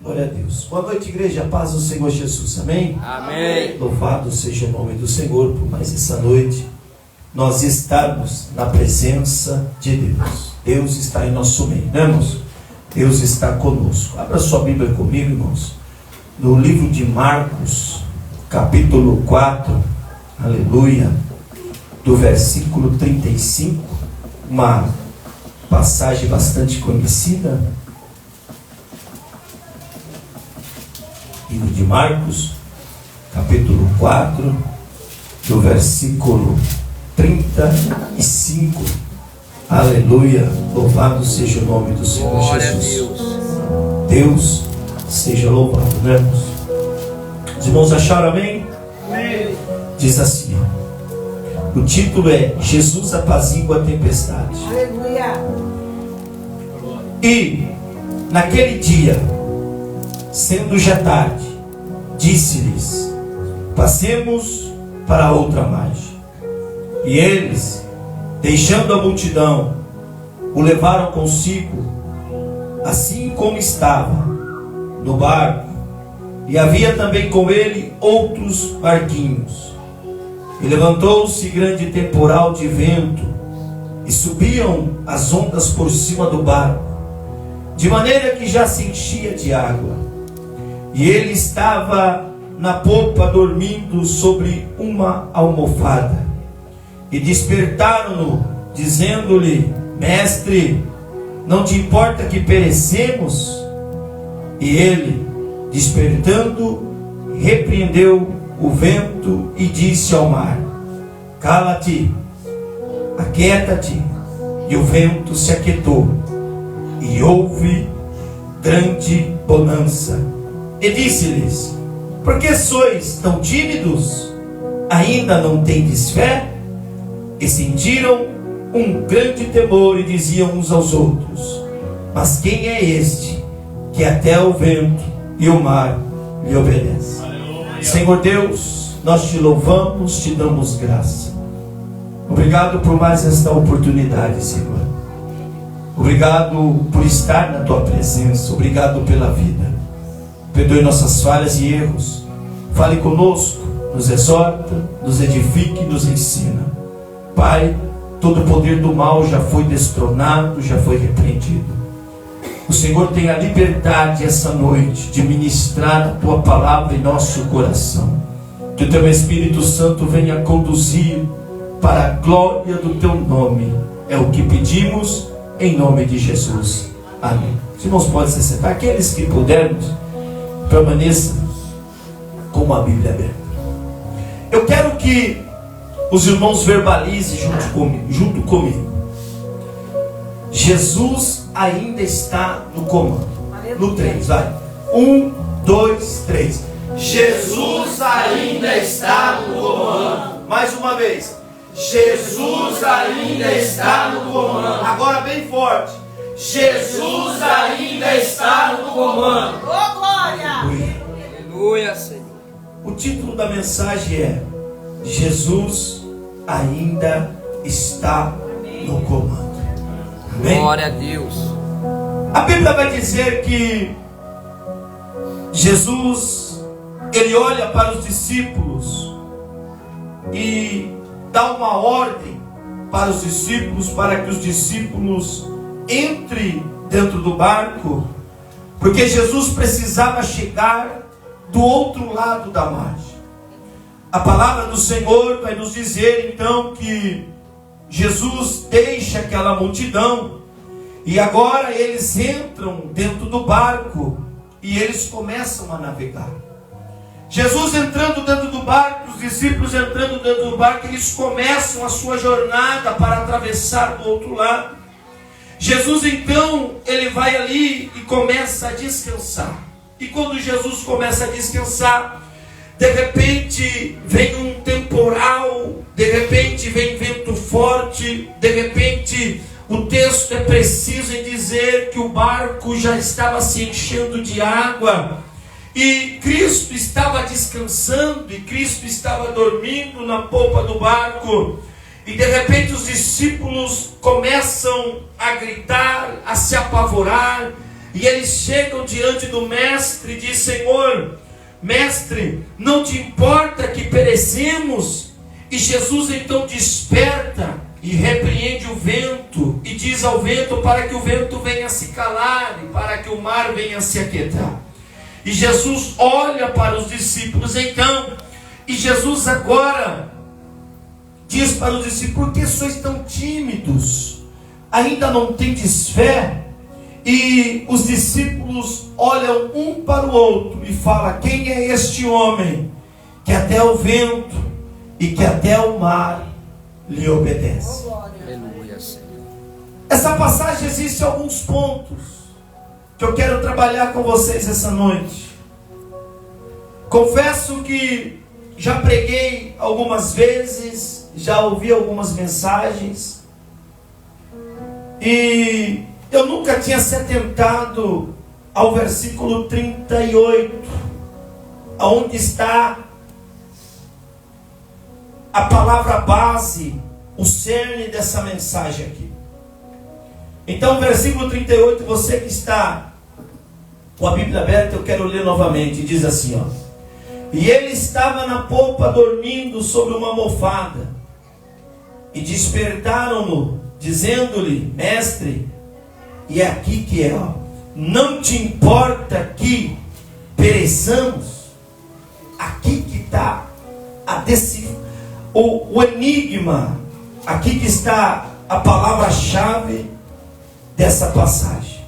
Glória a Deus. Boa noite, igreja. A paz do Senhor Jesus. Amém? Amém. Louvado seja o nome do Senhor por mais essa noite nós estarmos na presença de Deus. Deus está em nosso meio, né, irmãos? Deus está conosco. Abra sua Bíblia comigo, irmãos. No livro de Marcos, capítulo 4, aleluia, do versículo 35, uma passagem bastante conhecida. Livro de Marcos, capítulo 4, do versículo 35. Aleluia, louvado seja o nome do Senhor Glória Jesus. a Deus. Deus seja louvado, né, irmãos? Os irmãos acharam, amém? Amém. Diz assim, ó. O título é Jesus apazigua a tempestade. Aleluia. E naquele dia, sendo já tarde, disse-lhes: passemos para a outra margem. E eles, deixando a multidão, o levaram consigo, assim como estava, no barco. E havia também com ele outros barquinhos. E levantou-se grande temporal de vento, e subiam as ondas por cima do barco, de maneira que já se enchia de água. E ele estava na popa dormindo sobre uma almofada. E despertaram-no, dizendo-lhe: Mestre, não te importa que perecemos? E ele, despertando, repreendeu o vento e disse ao mar: Cala-te, aquieta-te. E o vento se aquietou, e houve grande bonança. E disse-lhes: por que sois tão tímidos? Ainda não tendes fé? E sentiram um grande temor e diziam uns aos outros: mas quem é este que até o vento e o mar lhe obedecem? Aleluia. Senhor Deus, nós te louvamos, te damos graça. Obrigado por mais esta oportunidade, Senhor. Obrigado por estar na tua presença. Obrigado pela vida. Perdoe nossas falhas e erros. Fale conosco, nos exorta, nos edifique, nos ensina. Pai, todo o poder do mal já foi destronado, já foi repreendido. O Senhor tem a liberdade essa noite de ministrar a tua palavra em nosso coração. Que o teu Espírito Santo venha conduzir para a glória do teu nome. É o que pedimos em nome de Jesus. Amém. Os irmãos podem se sentar. Aqueles que pudermos, permaneça com a Bíblia aberta. Eu quero que os irmãos verbalizem junto comigo. Jesus ainda está no comando. No 3, vai. 1, 2, 3. Jesus ainda está no comando. Mais uma vez. Jesus ainda está no comando. Agora bem forte. Jesus ainda está no comando. Oh, glória! Aleluia, Senhor. O título da mensagem é: Jesus ainda está no comando. Amém? Glória a Deus. A Bíblia vai dizer que Jesus, ele olha para os discípulos e dá uma ordem para os discípulos, para que os discípulos entrem dentro do barco, porque Jesus precisava chegar do outro lado da margem. A palavra do Senhor vai nos dizer então que Jesus deixa aquela multidão e agora eles entram dentro do barco e eles começam a navegar. Jesus entrando dentro do barco, os discípulos entrando dentro do barco, eles começam a sua jornada para atravessar do outro lado. Jesus então, ele vai ali e começa a descansar. E quando Jesus começa a descansar, de repente vem um temporal, de repente vem vento forte, de repente o texto é preciso em dizer que o barco já estava se enchendo de água. E Cristo estava descansando, e Cristo estava dormindo na popa do barco. E de repente os discípulos começam a gritar, a se apavorar, E eles chegam diante do mestre e diz: Senhor, mestre, não te importa que perecemos? E Jesus então desperta e repreende o vento e diz ao vento para que o vento venha se calar e para que o mar venha se aquietar. E Jesus olha para os discípulos então, e Jesus agora diz para os discípulos: por que sois tão tímidos? Ainda não tendes fé? E os discípulos olham um para o outro e falam: quem é este homem que até o vento e que até o mar lhe obedece? Aleluia, Senhor. Essa passagem existe alguns pontos que eu quero trabalhar com vocês essa noite. Confesso que já preguei algumas vezes, já ouvi algumas mensagens, e eu nunca tinha se atentado ao versículo 38, onde está a palavra base, o cerne dessa mensagem aqui. Então, versículo 38, você que está com a Bíblia aberta, eu quero ler novamente. Diz assim, ó: e ele estava na polpa dormindo sobre uma almofada, e despertaram-no, dizendo-lhe: mestre, e é aqui que é, ó, não te importa que pereçamos? Aqui que está o enigma, aqui que está a palavra-chave dessa passagem.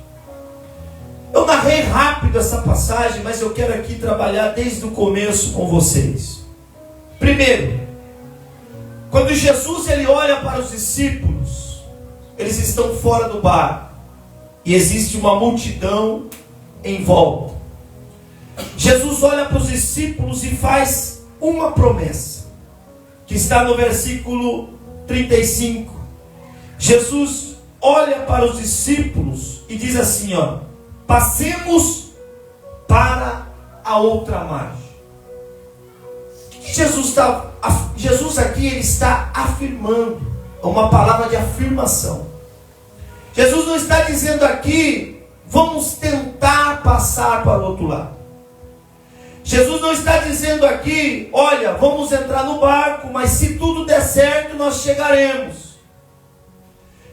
Eu narrei rápido essa passagem, mas eu quero aqui trabalhar desde o começo com vocês. Primeiro, quando Jesus ele olha para os discípulos, eles estão fora do barco e existe uma multidão em volta. Jesus olha para os discípulos e faz uma promessa, que está no versículo 35. Jesus olha para os discípulos e diz assim, ó: passemos para a outra margem. O que Jesus aqui ele está afirmando, é uma palavra de afirmação. Jesus não está dizendo aqui: vamos tentar passar para o outro lado. Jesus não está dizendo aqui: olha, vamos entrar no barco, mas se tudo der certo nós chegaremos.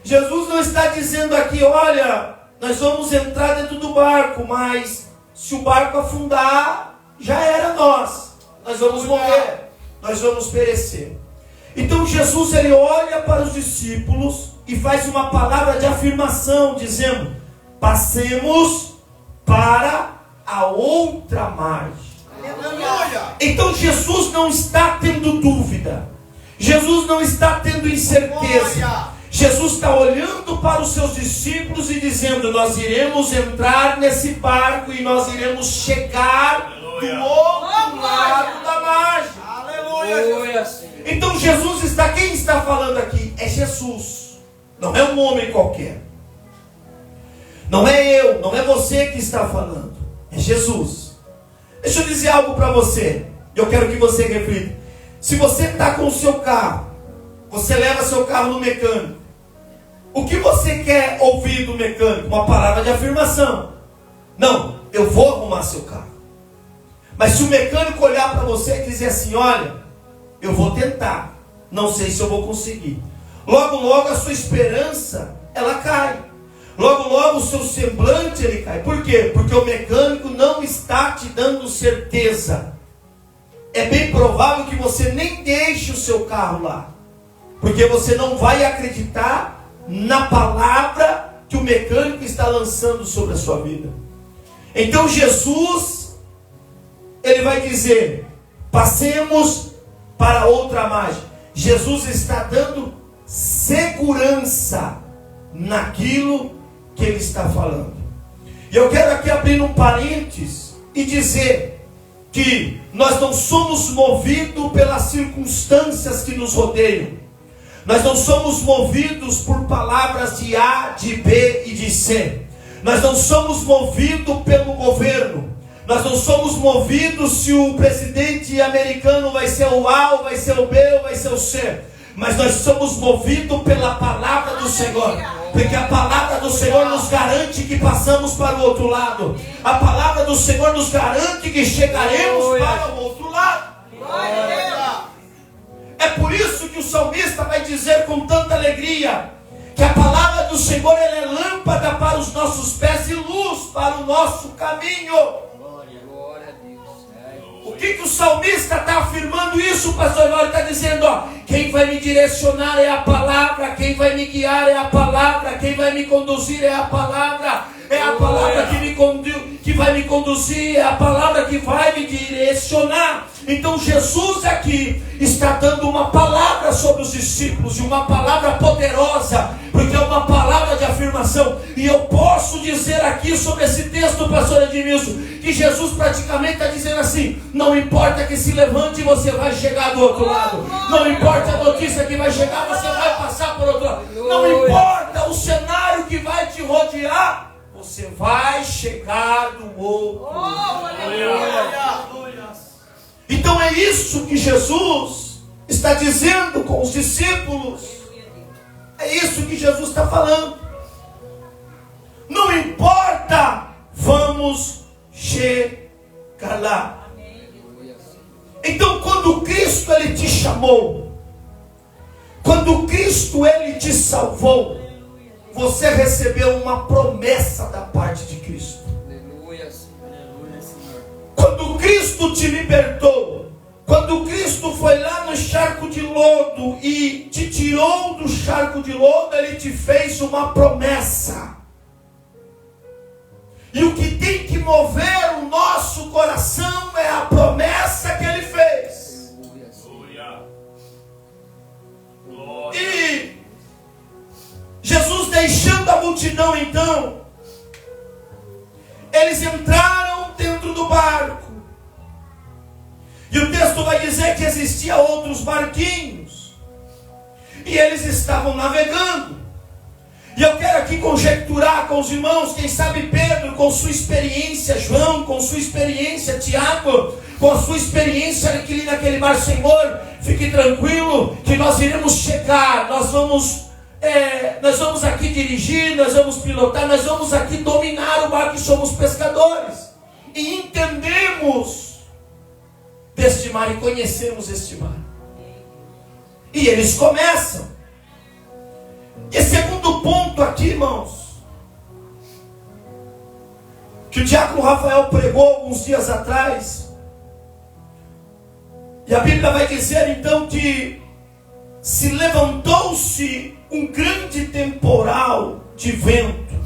Jesus não está dizendo aqui: olha, nós vamos entrar dentro do barco, mas se o barco afundar, já era nós vamos morrer, nós vamos perecer. Então Jesus ele olha para os discípulos e faz uma palavra de afirmação, dizendo: passemos para a outra margem. Aleluia. Então Jesus não está tendo dúvida, Jesus não está tendo incerteza. Jesus está olhando para os seus discípulos e dizendo: nós iremos entrar nesse barco e nós iremos chegar do outro lado da margem. Aleluia. Então Jesus está, quem está falando aqui? É Jesus, não é um homem qualquer, não é eu, não é você que está falando, é Jesus. Deixa eu dizer algo para você, eu quero que você reflita. Se você está com o seu carro, você leva seu carro no mecânico, o que você quer ouvir do mecânico? Uma palavra de afirmação: não, eu vou arrumar seu carro. Mas se o mecânico olhar para você e dizer assim: olha, eu vou tentar, não sei se eu vou conseguir, logo logo a sua esperança ela cai, logo logo o seu semblante ele cai. Por quê? Porque o mecânico não está te dando certeza. É bem provável que você nem deixe o seu carro lá, porque você não vai acreditar na palavra que o mecânico está lançando sobre a sua vida. Então Jesus ele vai dizer: passemos para outra margem. Jesus está dando segurança naquilo que ele está falando. E eu quero aqui abrir um parênteses e dizer que nós não somos movidos pelas circunstâncias que nos rodeiam. Nós não somos movidos por palavras de A, de B e de C. Nós não somos movidos pelo governo. Nós não somos movidos se o presidente americano vai ser o A, ou vai ser o B, ou vai ser o C. Mas nós somos movidos pela palavra do Senhor. Porque a palavra do Senhor nos garante que passamos para o outro lado. A palavra do Senhor nos garante que chegaremos para o outro lado. É por isso que o salmista vai dizer com tanta alegria que a palavra do Senhor ela é lâmpada para os nossos pés e luz para o nosso caminho. Glória a Deus. O que o salmista está afirmando isso, pastor? Ele está dizendo, ó, quem vai me direcionar é a palavra, quem vai me guiar é a palavra, quem vai me conduzir é a palavra, é a palavra que vai me conduzir, é a palavra que vai me direcionar. Então Jesus aqui está dando uma palavra sobre os discípulos, e uma palavra poderosa, porque é uma palavra de afirmação. E eu posso dizer aqui sobre esse texto, pastor Edmilson, que Jesus praticamente está dizendo assim: não importa que se levante, você vai chegar do outro lado. Não importa a notícia que vai chegar, você vai passar por outro lado. Não importa o cenário que vai te rodear, você vai chegar do outro lado. Então é isso que Jesus está dizendo com os discípulos. É isso que Jesus está falando. Não importa, vamos chegar lá. Então quando Cristo ele te chamou, quando Cristo ele te salvou, você recebeu uma promessa da parte de Cristo. Quando Cristo te libertou, quando Cristo foi lá no charco de lodo e te tirou do charco de lodo, Ele te fez uma promessa. E o que tem que mover o nosso coração é a promessa que Ele fez. E Jesus deixando a multidão então, eles entraram dentro do barco. E o texto vai dizer que existia outros barquinhos. E eles estavam navegando. E eu quero aqui conjecturar com os irmãos, quem sabe Pedro com sua experiência, João com sua experiência, Tiago com a sua experiência naquele mar. Senhor, fique tranquilo que nós iremos chegar, nós vamos aqui dirigir, nós vamos pilotar, nós vamos aqui dominar o barco, que somos pescadores. E entendemos deste mar e conhecemos este mar. E eles começam. E segundo ponto aqui, irmãos, que o diácono Rafael pregou alguns dias atrás, e a Bíblia vai dizer então que se levantou-se um grande temporal de vento.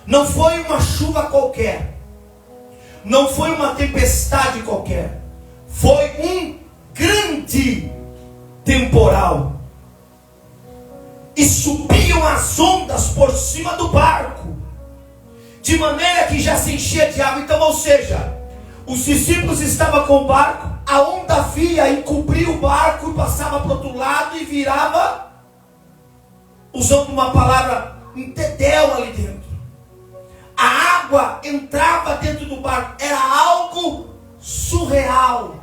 Não foi uma chuva qualquer, não foi uma tempestade qualquer, foi um grande temporal. E subiam as ondas por cima do barco, de maneira que já se enchia de água. Então, ou seja, os discípulos estavam com o barco, a onda via e cobria o barco e passava para o outro lado e virava, usando uma palavra, um tedéu ali dentro. A água entrava dentro do barco, era algo surreal.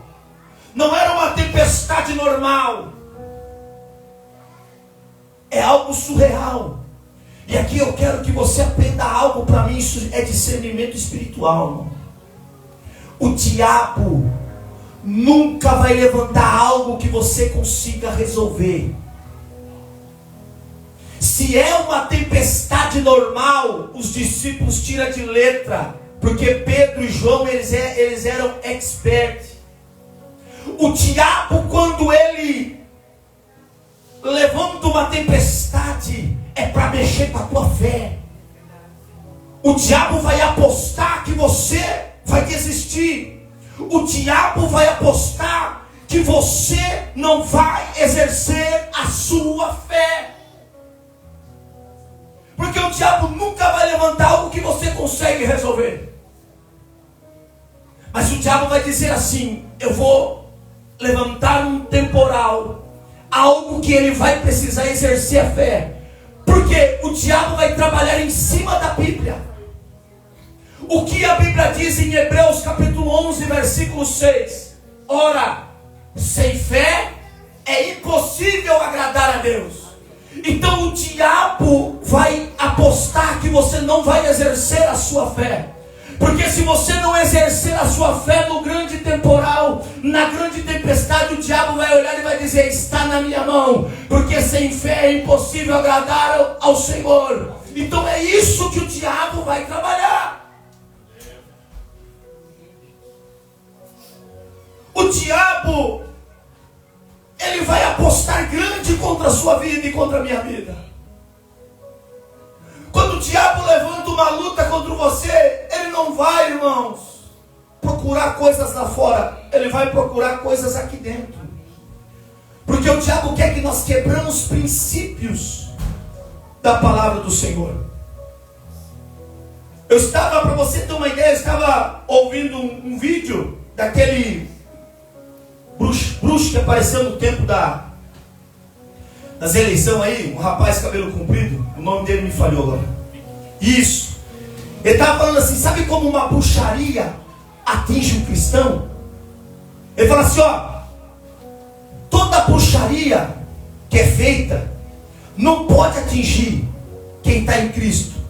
Não era uma tempestade normal. É algo surreal. E aqui eu quero que você aprenda algo. Para mim isso é discernimento espiritual, irmão. O diabo nunca vai levantar algo que você consiga resolver. Se é uma tempestade normal, os discípulos tiram de letra, porque Pedro e João eles eram experts. O diabo, quando ele levanta uma tempestade, é para mexer com a tua fé. O diabo vai apostar que você vai desistir. O diabo vai apostar que você não vai exercer a sua fé. Porque o diabo nunca vai levantar algo que você consegue resolver. Mas o diabo vai dizer assim: eu vou levantar um temporal, algo que ele vai precisar exercer a fé. Porque o diabo vai trabalhar em cima da Bíblia. O que a Bíblia diz em Hebreus capítulo 11, versículo 6? Ora, sem fé é impossível agradar a Deus. Então o diabo vai apostar que você não vai exercer a sua fé. Porque se você não exercer a sua fé no grande temporal, na grande tempestade, o diabo vai olhar e vai dizer: está na minha mão, porque sem fé é impossível agradar ao Senhor. Então é isso que o diabo vai trabalhar. O diabo, ele vai apostar grande contra a sua vida e contra a minha vida. Quando o diabo levanta uma luta contra você, ele não vai, irmãos, procurar coisas lá fora. Ele vai procurar coisas aqui dentro. Porque o diabo quer que nós quebramos princípios da palavra do Senhor. Eu estava, para você ter uma ideia, eu estava ouvindo um vídeo daquele bruxo que apareceu no tempo das eleições aí, um rapaz cabelo comprido, o nome dele me falhou agora. Isso. Ele estava falando assim: sabe como uma bruxaria atinge um cristão? Ele fala assim: ó, toda bruxaria que é feita não pode atingir quem está em Cristo.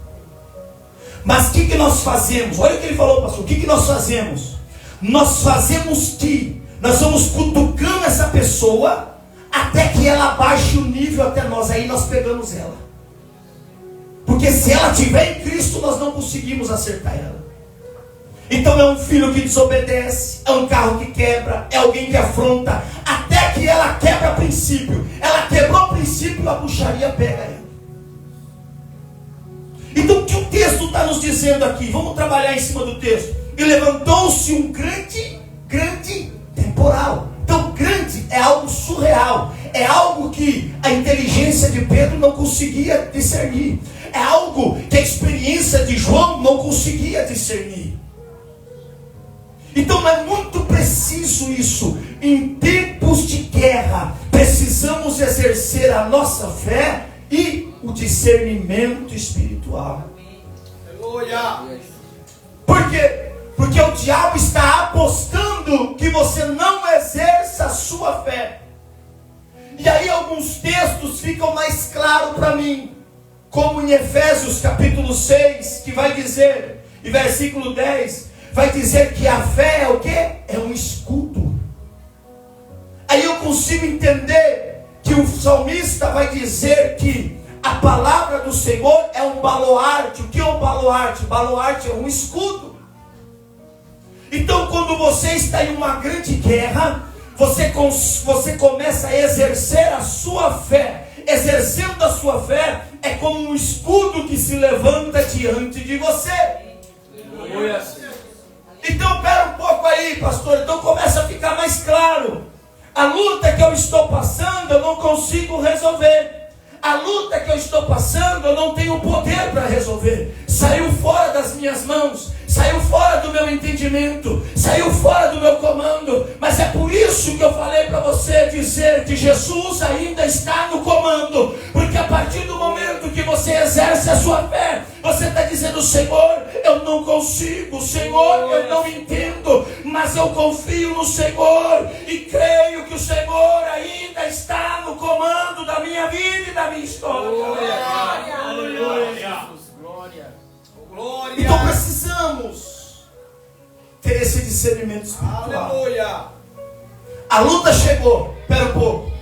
Mas o que nós fazemos? Olha o que ele falou, pastor. O que nós fazemos? Nós fazemos que nós vamos cutucando essa pessoa até que ela baixe o nível até nós. Aí nós pegamos ela. Porque se ela estiver em Cristo, nós não conseguimos acertar ela. Então é um filho que desobedece, é um carro que quebra, é alguém que afronta, até que ela quebra princípio. Ela quebrou o princípio, a bruxaria pega ela. Então o que o texto está nos dizendo aqui? Vamos trabalhar em cima do texto. E levantou-se um grande temporal. Então grande é algo surreal. É algo que a inteligência de Pedro não conseguia discernir. É algo que a experiência de João não conseguia discernir. Então é muito preciso isso. Em tempos de guerra, precisamos exercer a nossa fé e o discernimento espiritual. Aleluia! Por quê? Porque o diabo está apostando que você não exerça a sua fé. E aí alguns textos ficam mais claros para mim. Como em Efésios capítulo 6, que vai dizer, e versículo 10, vai dizer que a fé é o quê? É um escudo. Aí eu consigo entender que o salmista vai dizer que a palavra do Senhor é um baluarte. O que é um baluarte? Baluarte é um escudo. Então quando você está em uma grande guerra, você começa a exercer a sua fé. Exercendo a sua fé é como um escudo que se levanta diante de você. Então pera um pouco aí, pastor. Então começa a ficar mais claro. A luta que eu estou passando, eu não consigo resolver. A luta que eu estou passando, eu não tenho poder para resolver. Saiu fora das minhas mãos, saiu fora do meu entendimento, saiu fora do meu comando. Mas é por isso que eu falei para você dizer que Jesus ainda está no comando. Porque a partir do momento que você exerce a sua fé, você está dizendo: Senhor, eu não consigo, Senhor, eu não entendo, mas eu confio no Senhor e creio que o Senhor ainda está no comando da minha vida e da minha história. Glória. Então precisamos ter esse discernimento espiritual. Aleluia. A luta chegou, espera um pouco.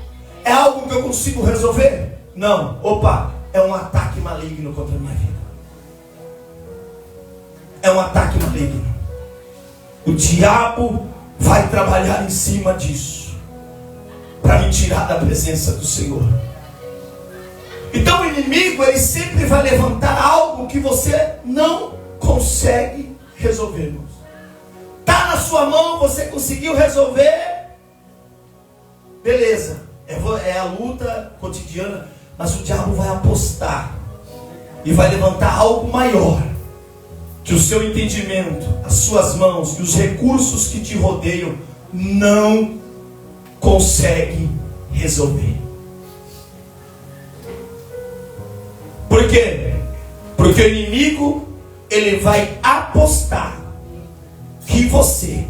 É algo que eu consigo resolver? Não. Opa, é um ataque maligno contra a minha vida. É um ataque maligno. O diabo vai trabalhar em cima disso para me tirar da presença do Senhor. Então o inimigo, ele sempre vai levantar algo que você não consegue resolver. Está na sua mão, você conseguiu resolver, beleza, é a luta cotidiana. Mas o diabo vai apostar e vai levantar algo maior que o seu entendimento, as suas mãos e os recursos que te rodeiam não conseguem resolver. Por quê? Porque o inimigo, ele vai apostar que você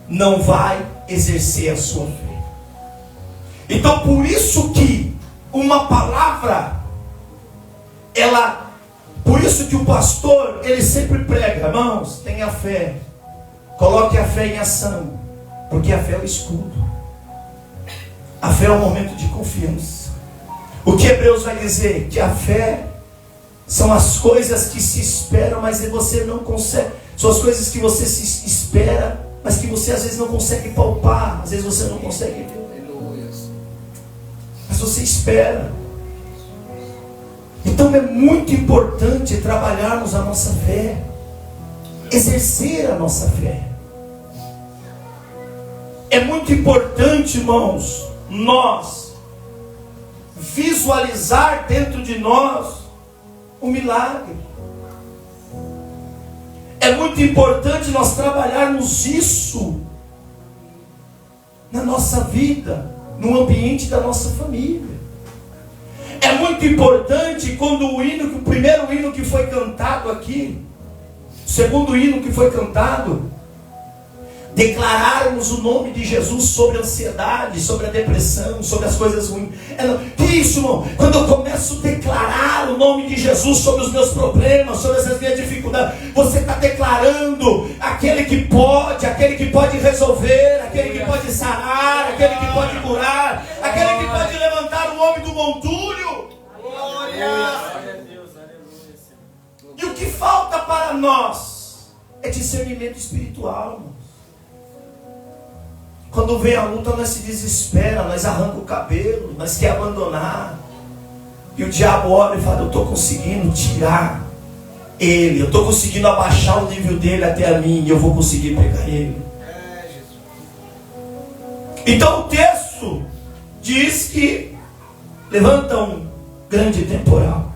não vai exercer a sua fé. Então por isso que uma palavra, por isso que o pastor, ele sempre prega, irmãos, tenha fé, coloque a fé em ação, porque a fé é o escudo, a fé é um momento de confiança. O que Hebreus vai dizer? Que a fé são as coisas que se esperam, mas você não consegue, são as coisas que você se espera, mas que você às vezes não consegue palpar, às vezes você não consegue ver, mas você espera. Então é muito importante trabalharmos a nossa fé, exercer a nossa fé. É muito importante, irmãos, nós visualizar dentro de nós o milagre. É muito importante nós trabalharmos isso na nossa vida, no ambiente da nossa família. É muito importante quando o primeiro hino que foi cantado aqui, o segundo hino que foi cantado, declararmos o nome de Jesus sobre a ansiedade, sobre a depressão, sobre as coisas ruins. Que isso, irmão? Quando eu começo a declarar o nome de Jesus sobre os meus problemas, sobre essas minhas dificuldades, você está declarando aquele que pode resolver, aquele que pode sarar, aquele que pode curar, aquele que pode levantar o homem do montúrio. E o que falta para nós é discernimento espiritual, irmão. Quando vem a luta, nós se desespera, nós arrancamos o cabelo, nós quer abandonar. E o diabo olha e fala: eu estou conseguindo tirar ele, eu estou conseguindo abaixar o nível dele até a mim, e eu vou conseguir pegar ele. Então o texto diz que levanta um grande temporal.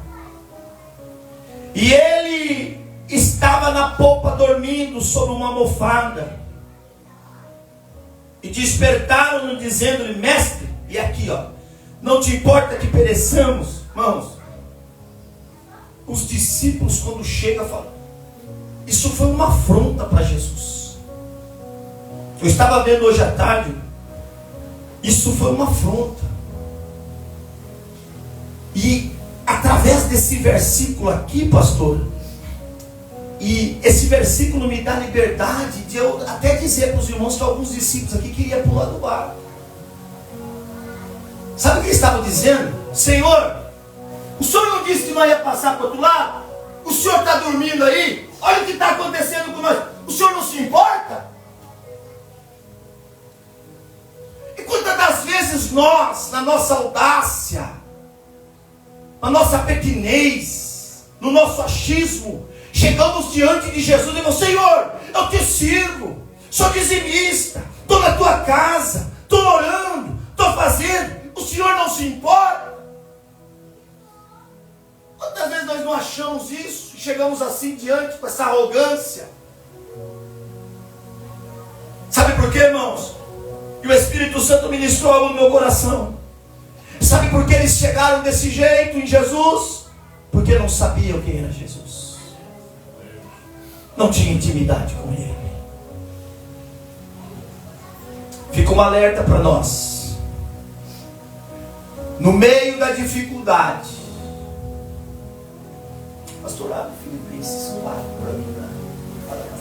E ele estava na popa dormindo sobre uma almofada. E despertaram-no dizendo-lhe: mestre, e aqui não te importa que pereçamos? Irmãos, os discípulos quando chegam falam, isso foi uma afronta para Jesus. Eu estava vendo hoje à tarde, isso foi uma afronta. E através desse versículo aqui, pastor, e esse versículo me dá liberdade de eu até dizer para os irmãos que alguns discípulos aqui queriam pular do barco. Sabe o que eles estavam dizendo? Senhor, o Senhor não disse que nós ia passar para o outro lado? O Senhor está dormindo aí? Olha o que está acontecendo com nós. O Senhor não se importa? E quantas das vezes nós, na nossa audácia, na nossa pequenez, no nosso achismo, chegamos diante de Jesus e falamos: Senhor, eu te sirvo, sou dizimista, estou na tua casa, estou orando, estou fazendo, o Senhor não se importa? Quantas vezes nós não achamos isso e chegamos assim diante com essa arrogância? Sabe por quê, irmãos? E o Espírito Santo ministrou algo no meu coração. Sabe por que eles chegaram desse jeito em Jesus? Porque não sabiam quem era Jesus. Não tinha intimidade com ele. Fica um alerta para nós. No meio da dificuldade, pastorado Filipenses 4 para mim, né?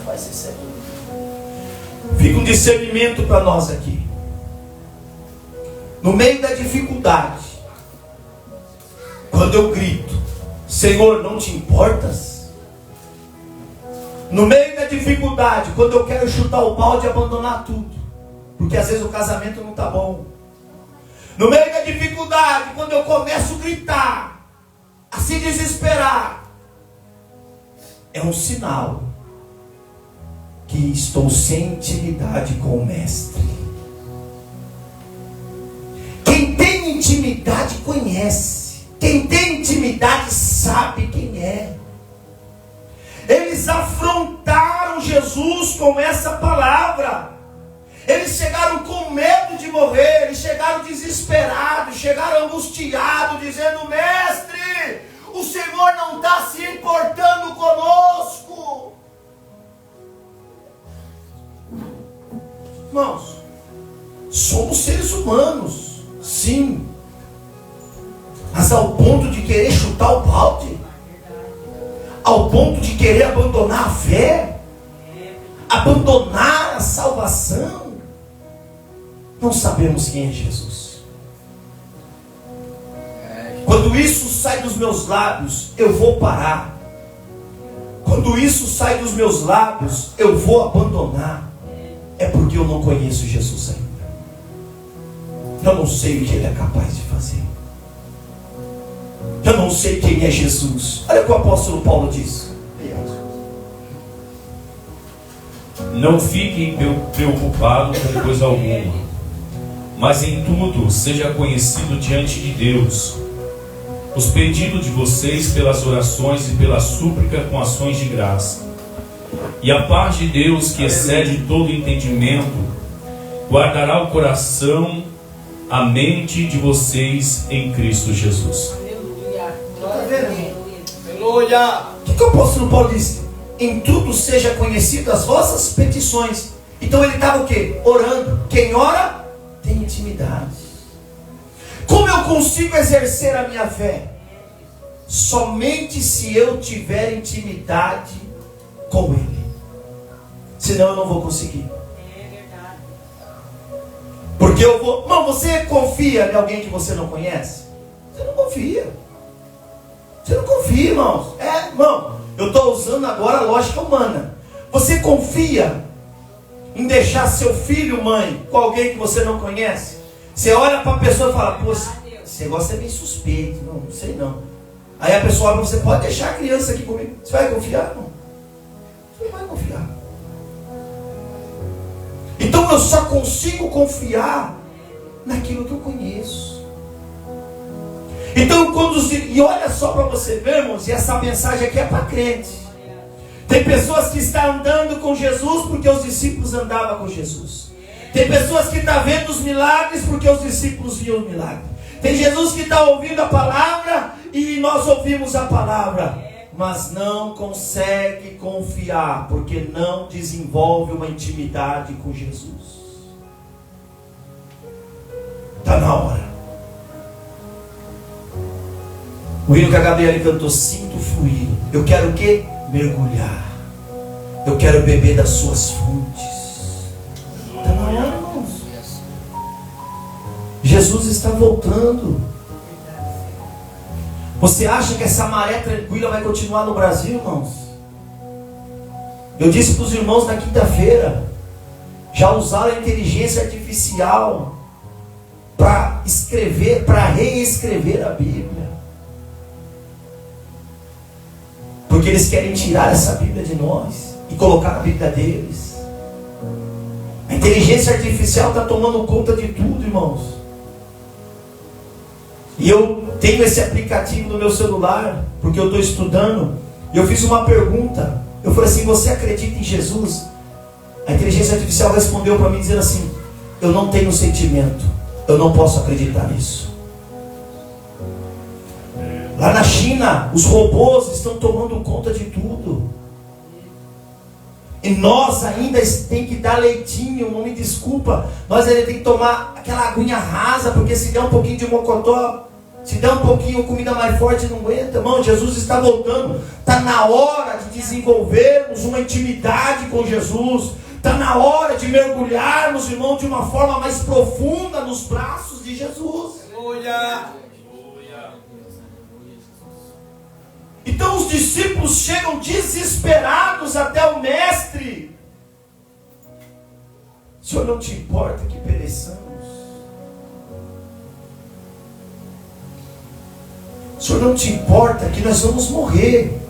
Faz esse segundo. Fica um discernimento para nós aqui. No meio da dificuldade, quando eu grito: Senhor, não te importas? No meio da dificuldade, quando eu quero chutar o balde e abandonar tudo, porque às vezes o casamento não está bom. No meio da dificuldade, quando eu começo a gritar, a se desesperar, é um sinal que estou sem intimidade com o Mestre. Quem tem intimidade conhece. Quem tem intimidade sabe quem é. Eles afrontaram Jesus com essa palavra. Eles chegaram com medo de morrer. Eles chegaram desesperados, chegaram angustiados, dizendo: Mestre, o Senhor não está se importando conosco. Irmãos, somos seres humanos, sim. Mas ao ponto de querer chutar o balde, ao ponto de querer abandonar a fé, abandonar a salvação, não sabemos quem é Jesus. Quando isso sai dos meus lábios, eu vou parar. Quando isso sai dos meus lábios, eu vou abandonar. É porque eu não conheço Jesus ainda. Eu não sei o que Ele é capaz de fazer. Eu não sei quem é Jesus. Olha o que o apóstolo Paulo diz. Não fiquem preocupados com coisa alguma, mas em tudo seja conhecido diante de Deus os pedidos de vocês pelas orações e pela súplica com ações de graça. E a paz de Deus, que excede todo entendimento, guardará o coração, a mente de vocês em Cristo Jesus. Aleluia. O que o apóstolo Paulo diz? Em tudo seja conhecido as vossas petições. Então ele estava o quê? Orando. Quem ora tem intimidade. Como eu consigo exercer a minha fé? Somente se eu tiver intimidade com Ele. Senão eu não vou conseguir. Porque eu vou... Irmão, você confia em alguém que você não conhece? Você não confia. Você não confia, irmãos. Irmão, eu estou usando agora a lógica humana. Você confia em deixar seu filho, mãe, com alguém que você não conhece? Você olha para a pessoa e fala, pô, esse negócio é meio suspeito. Não sei não. Aí a pessoa olha para você, pode deixar a criança aqui comigo. Você vai confiar? Não. Você não vai confiar. Então eu só consigo confiar naquilo que eu conheço. Então e olha só para você ver, irmãos, e essa mensagem aqui é para crente. Tem pessoas que estão andando com Jesus porque os discípulos andavam com Jesus. Tem pessoas que estão vendo os milagres porque os discípulos viam os milagres. Tem Jesus que está ouvindo a palavra e nós ouvimos a palavra, mas não consegue confiar porque não desenvolve uma intimidade com Jesus. Está na hora. O hino que a Gabriela cantou, sinto fluir. Eu quero o quê? Mergulhar. Eu quero beber das suas fontes. Está na hora, irmãos. Jesus está voltando. Você acha que essa maré tranquila vai continuar no Brasil, irmãos? Eu disse para os irmãos na quinta-feira, já usaram a inteligência artificial para escrever, para reescrever a Bíblia. Porque eles querem tirar essa Bíblia de nós e colocar na Bíblia deles. A inteligência artificial está tomando conta de tudo, irmãos. E eu tenho esse aplicativo no meu celular, porque eu estou estudando, e eu fiz uma pergunta. Eu falei assim, você acredita em Jesus? A inteligência artificial respondeu para mim dizendo assim, eu não tenho sentimento, eu não posso acreditar nisso. Lá na China, os robôs estão tomando conta de tudo. E nós ainda tem que dar leitinho, não me desculpa. Nós ainda tem que tomar aquela aguinha rasa, porque se der um pouquinho de mocotó, se der um pouquinho comida mais forte, não aguenta. Irmão, Jesus está voltando. Está na hora de desenvolvermos uma intimidade com Jesus. Está na hora de mergulharmos, irmão, de uma forma mais profunda nos braços de Jesus. Aleluia. Então os discípulos chegam desesperados até o mestre. Senhor, não te importa que pereçamos? Senhor, não te importa que nós vamos morrer?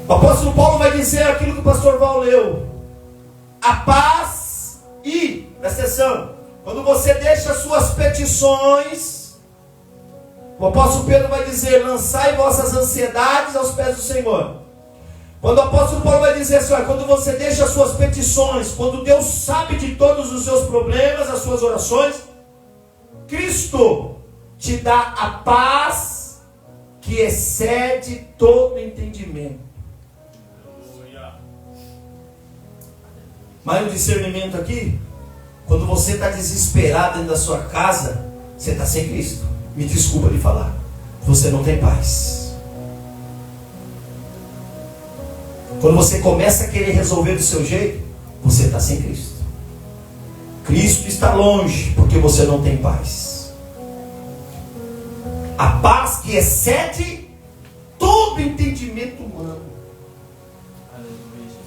O apóstolo Paulo vai dizer aquilo que o pastor Val leu. A paz e, presta atenção, quando você deixa as suas petições, o apóstolo Pedro vai dizer, lançai vossas ansiedades aos pés do Senhor. Quando o apóstolo Paulo vai dizer assim, olha, quando você deixa as suas petições, quando Deus sabe de todos os seus problemas, as suas orações, Cristo te dá a paz que excede todo entendimento. Mas o discernimento aqui Quando você está desesperado dentro da sua casa, você está sem Cristo. Me desculpa de falar. Você não tem paz. Quando você começa a querer resolver do seu jeito, você está sem Cristo. Cristo está longe, porque você não tem paz. A paz que excede todo entendimento humano.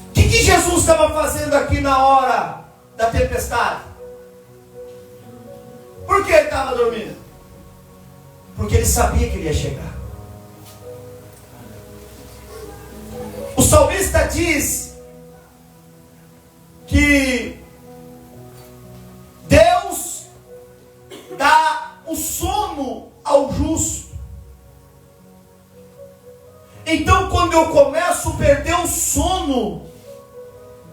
O que Jesus estava fazendo aqui na hora da tempestade? Por que ele estava dormindo? Porque ele sabia que ele ia chegar. O salmista diz que Deus dá o sono ao justo. Então, quando eu começo a perder o sono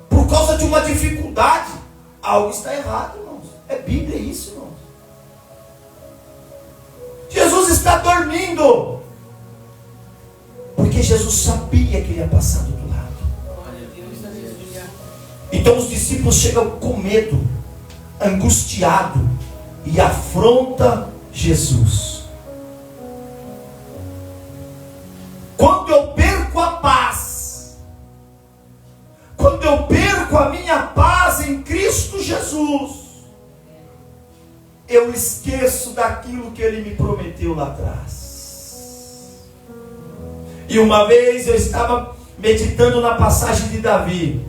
por causa de uma dificuldade, algo está errado, irmãos. É Bíblia isso, irmãos. Jesus está dormindo, porque Jesus sabia que ele ia passar do outro lado. Então os discípulos chegam com medo, angustiado, e afronta Jesus. Quando eu perco a paz, quando eu perco a minha paz em Cristo Jesus, eu esqueço daquilo que ele me prometeu lá atrás. E uma vez eu estava meditando na passagem de Davi.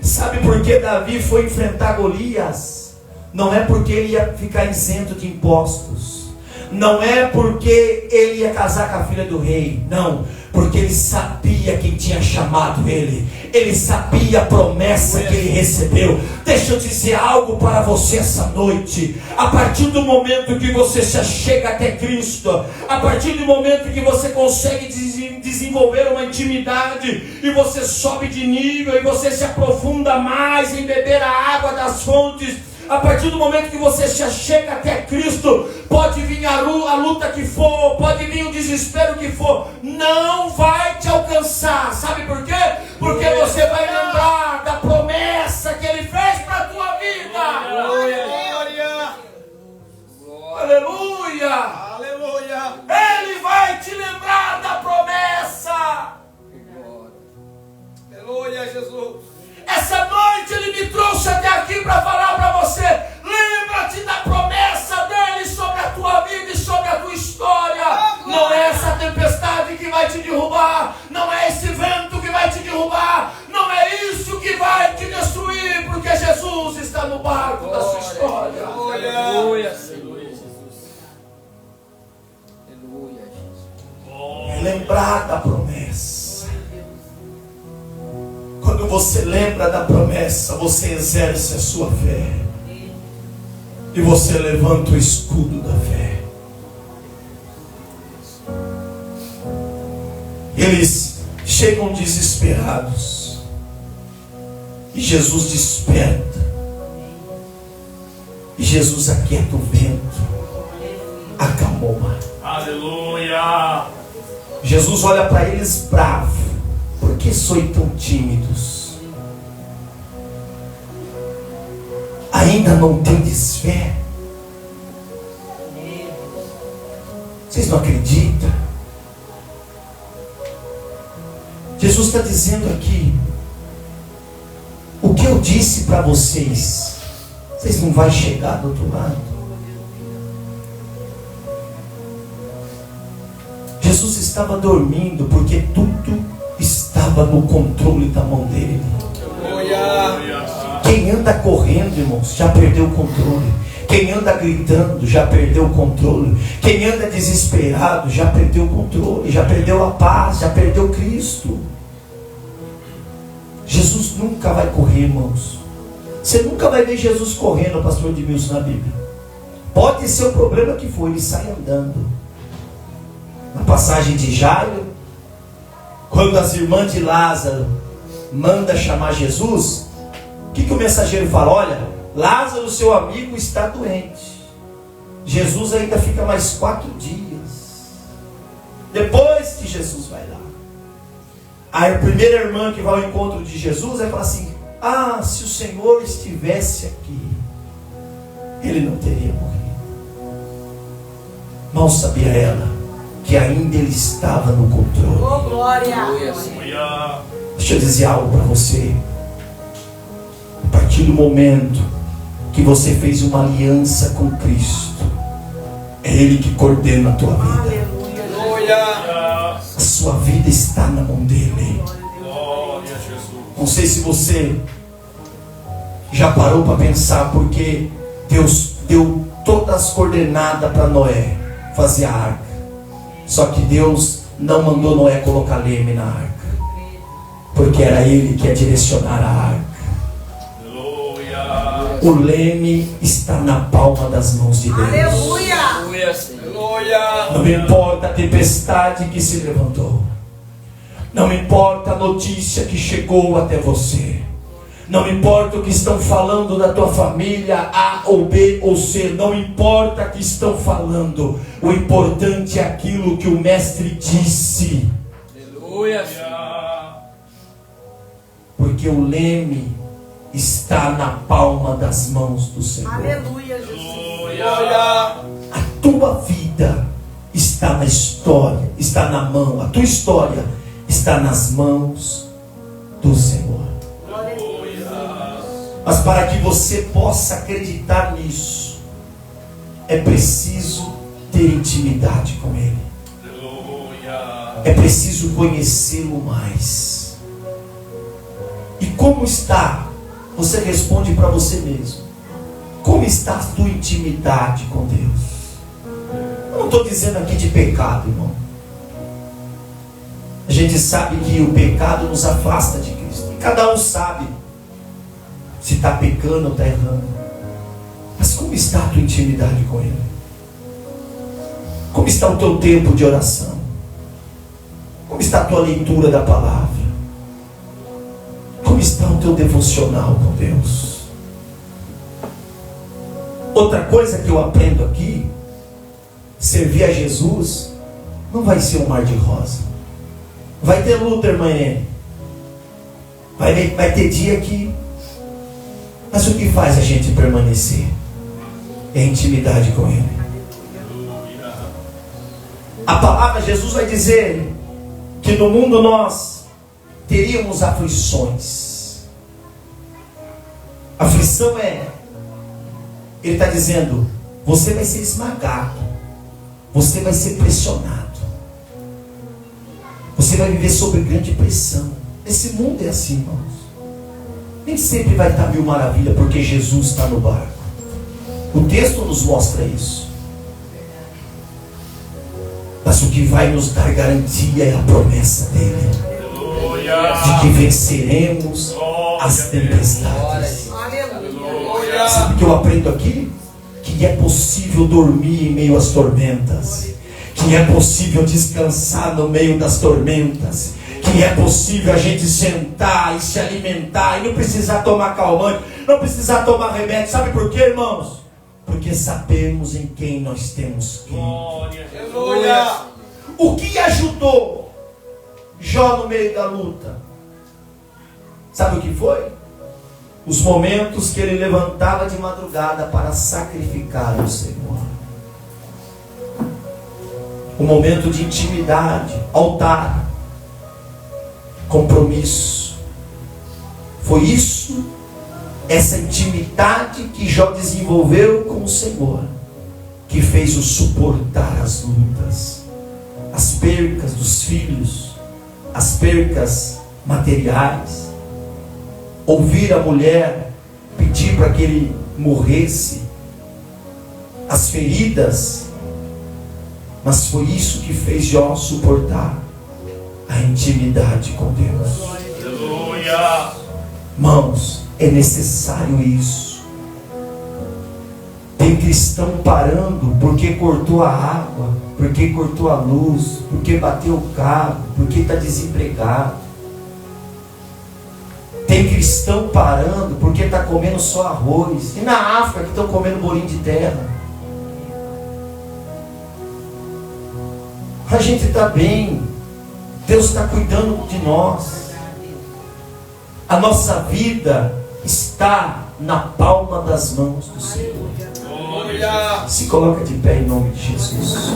Sabe por que Davi foi enfrentar Golias? Não é porque ele ia ficar isento de impostos. Não é porque ele ia casar com a filha do rei. Não, porque ele sabia quem tinha chamado ele. Ele sabia a promessa que ele recebeu. Deixa eu dizer algo para você essa noite. A partir do momento que você se chega até Cristo, a partir do momento que você consegue desenvolver uma intimidade, e você sobe de nível, e você se aprofunda mais em beber a água das fontes, a partir do momento que você se chega até Cristo, pode vir a luta que for, pode vir o desespero que for, não vai te alcançar. Sabe por quê? Porque você vai lembrar da promessa que ele fez para a tua vida. Aleluia! Aleluia! Aleluia! Ele vai te lembrar da promessa. Aleluia, Jesus! Essa noite ele me trouxe até aqui para falar para você: lembra-te da promessa dele sobre a tua vida e sobre a tua história. Não é essa tempestade que vai te derrubar, não é esse vento que vai te derrubar, não é isso que vai te destruir, porque Jesus está no barco da sua história. Aleluia! Aleluia, Jesus. Aleluia, Jesus. É lembrar da promessa. Quando você lembra da promessa, você exerce a sua fé. E você levanta o escudo da fé. Eles chegam desesperados. E Jesus desperta. E Jesus aquieta o vento. Acalmou o mar. Aleluia! Jesus olha para eles bravo. Por que sois tão tímidos? Ainda não tendes fé? Vocês não acreditam? Jesus está dizendo aqui: o que eu disse para vocês, vocês não vão chegar do outro lado. Jesus estava dormindo porque tudo estava no controle da mão dele. Quem anda correndo, irmãos, já perdeu o controle. Quem anda gritando já perdeu o controle. Quem anda desesperado já perdeu o controle, já perdeu a paz, já perdeu Cristo. Jesus nunca vai correr, irmãos. Você nunca vai ver Jesus correndo, pastor Edmilson, na Bíblia. Pode ser o problema que for, ele sai andando. Na passagem de Jairo, quando as irmãs de Lázaro mandam chamar Jesus, o que o mensageiro fala? Olha, Lázaro, seu amigo, está doente. Jesus ainda fica mais 4 dias. Depois que Jesus vai lá, a primeira irmã que vai ao encontro de Jesus, ela fala assim: ah, se o Senhor estivesse aqui, ele não teria morrido. Mal sabia ela que ainda ele estava no controle. Oh, glória. Deixa eu dizer algo para você. A partir do momento que você fez uma aliança com Cristo, é Ele que coordena a tua vida. Aleluia. A sua vida está na mão dele. Glória a Jesus. Não sei se você já parou para pensar porque Deus deu todas as coordenadas para Noé fazer a arca. Só que Deus não mandou Noé colocar leme na arca, porque era ele que ia direcionar a arca. Aleluia. O leme está na palma das mãos de Deus. Aleluia. Aleluia, Senhor. Aleluia. Não importa a tempestade que se levantou, não importa a notícia que chegou até você, não importa o que estão falando da tua família, A ou B ou C, não importa o que estão falando, o importante é aquilo que o mestre disse, Aleluia, Senhor. porque o leme está na palma das mãos do Senhor. Aleluia, Jesus. Aleluia. A tua vida está na história, está na mão, a tua história está nas mãos do Senhor. Mas para que você possa acreditar nisso, é preciso ter intimidade com Ele. Aleluia. É preciso conhecê-lo mais. E como está? Você responde para você mesmo. Como está a tua intimidade com Deus? Eu não estou dizendo aqui de pecado, irmão. A gente sabe que o pecado nos afasta de Cristo. E cada um sabe se está pecando ou está errando. Mas como está a tua intimidade com Ele? Como está o teu tempo de oração? Como está a tua leitura da palavra? Como está o teu devocional com Deus? Outra coisa que eu aprendo aqui, servir a Jesus não vai ser um mar de rosa. Vai ter luta, irmã Irene. Vai ter dia que... Mas o que faz a gente permanecer? É a intimidade com Ele. A palavra, Jesus vai dizer que no mundo nós teríamos aflições. Aflição é... Ele está dizendo, você vai ser esmagado, você vai ser pressionado, você vai viver sob grande pressão. Esse mundo é assim, irmãos. Nem sempre vai estar mil maravilha porque Jesus está no barco. O texto nos mostra isso. Mas o que vai nos dar garantia é a promessa dele, de que venceremos as tempestades. Aleluia. Sabe o que eu aprendo aqui? Que é possível dormir em meio às tormentas, que é possível descansar no meio das tormentas, que é possível a gente sentar e se alimentar e não precisar tomar calmante, não precisar tomar remédio. Sabe por quê, irmãos? Porque sabemos em quem nós temos que. Aleluia. O que ajudou Jó no meio da luta? Sabe o que foi? Os momentos que ele levantava de madrugada para sacrificar ao Senhor. O momento de intimidade, altar, compromisso. Foi isso, essa intimidade que Jó desenvolveu com o Senhor, que fez-o suportar as lutas, as percas dos filhos, as percas materiais. Ouvir a mulher pedir para que ele morresse, as feridas, mas foi isso que fez Jó suportar a intimidade com Deus. Aleluia. Irmãos, é necessário isso. Tem cristão parando porque cortou a água, porque cortou a luz, porque bateu o carro, porque está desempregado. Tem cristão parando porque está comendo só arroz. E na África que estão comendo bolinho de terra. A gente está bem. Deus está cuidando de nós. A nossa vida está na palma das mãos do Senhor. Aleluia. Se coloca de pé em nome de Jesus.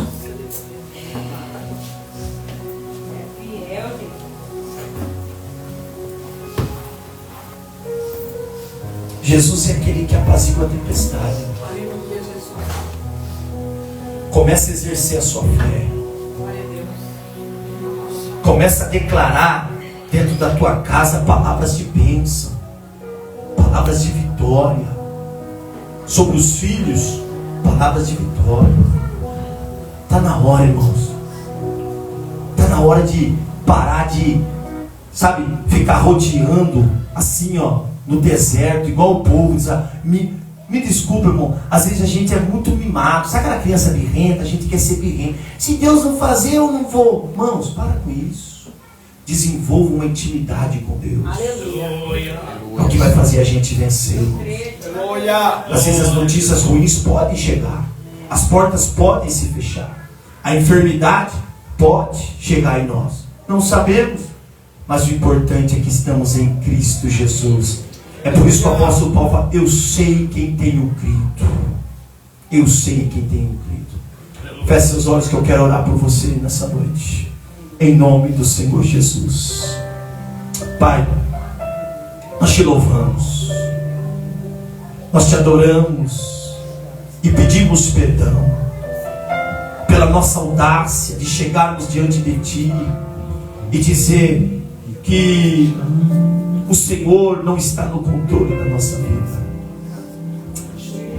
Jesus é aquele que apazigua a tempestade. Começa a exercer a sua fé. Começa a declarar dentro da tua casa palavras de bênção, palavras de vitória. Sobre os filhos, palavras de vitória. Está na hora, irmãos. Está na hora de parar de, sabe, ficar rodeando assim, ó, no deserto, igual o povo. Me desculpa, irmão. Às vezes a gente é muito mimado. Sabe aquela criança birrenta? A gente quer ser birrenta. Se Deus não fazer, eu não vou. Irmãos, para com isso. Desenvolva uma intimidade com Deus. Aleluia. É o que vai fazer a gente vencer. Aleluia. Às vezes as notícias ruins podem chegar. As portas podem se fechar. A enfermidade pode chegar em nós. Não sabemos. Mas o importante é que estamos em Cristo Jesus. É por isso que o apóstolo Paulo fala: eu sei quem tenho crido. Eu sei quem tenho crido. Feche seus olhos que eu quero orar por você nessa noite. Em nome do Senhor Jesus. Pai, nós te louvamos. Nós te adoramos. E pedimos perdão pela nossa audácia de chegarmos diante de Ti e dizer que o Senhor não está no controle da nossa vida.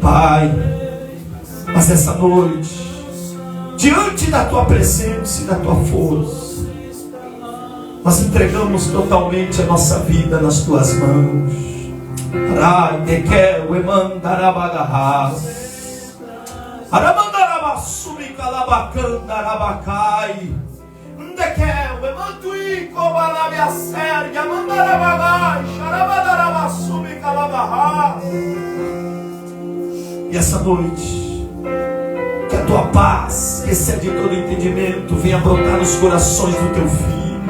Pai, mas essa noite, diante da Tua presença e da Tua força, nós entregamos totalmente a nossa vida nas Tuas mãos. E essa noite, que a Tua paz, que excede todo entendimento, venha brotar nos corações do Teu Filho.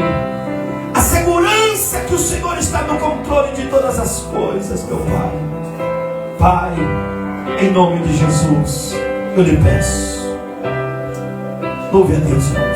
A segurança que o Senhor está no controle de todas as coisas, meu Pai. Pai, em nome de Jesus, eu lhe peço. Louve a Deus, irmão.